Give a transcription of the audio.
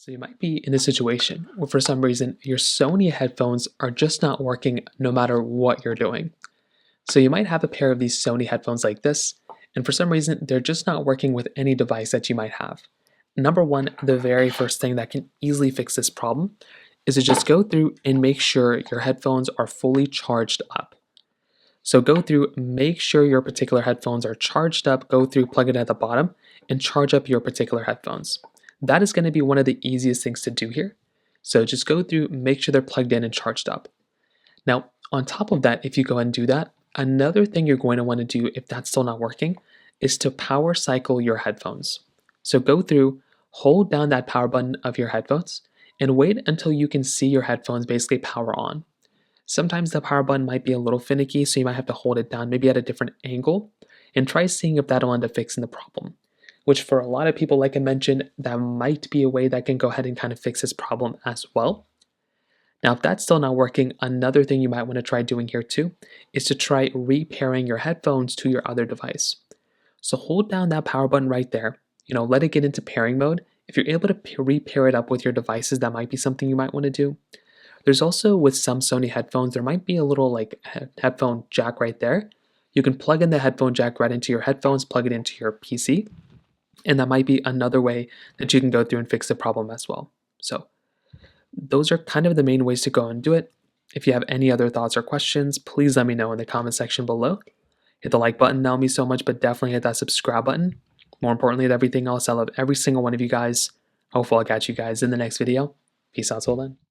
So you might be in a situation where for some reason your Sony headphones are just not working no matter what you're doing. So you might have a pair of these Sony headphones like this, and for some reason they're just not working with any device that you might have. Number one, the very first thing that can easily fix this problem is to just go through and make sure your headphones are fully charged up. So go through, make sure your particular headphones are charged up, go through, plug it at the bottom, and charge up your particular headphones. That is going to be one of the easiest things to do here. So just go through, make sure they're plugged in and charged up. Now, on top of that, if you go ahead and do that, another thing you're going to want to do if that's still not working is to power cycle your headphones. So go through, hold down that power button of your headphones, and wait until you can see your headphones basically power on. Sometimes the power button might be a little finicky, so you might have to hold it down maybe at a different angle, and try seeing if that'll end up fixing the problem. Which for a lot of people, like I mentioned, that might be a way that can go ahead and kind of fix this problem as well. Now, if that's still not working, another thing you might want to try doing here too is to try repairing your headphones to your other device. So hold down that power button right there, let it get into pairing mode. If you're able to repair it up with your devices, that might be something you might want to do. There's also, with some Sony headphones, there might be a little headphone jack right there. You can plug in the headphone jack right into your headphones, plug it into your PC, and that might be another way that you can go through and fix the problem as well. So those are kind of the main ways to go and do it. If you have any other thoughts or questions, please let me know in the comment section below. Hit the like button, that will mean so much, but definitely hit that subscribe button. More importantly than everything else, I love every single one of you guys. Hopefully I'll catch you guys in the next video. Peace out till then.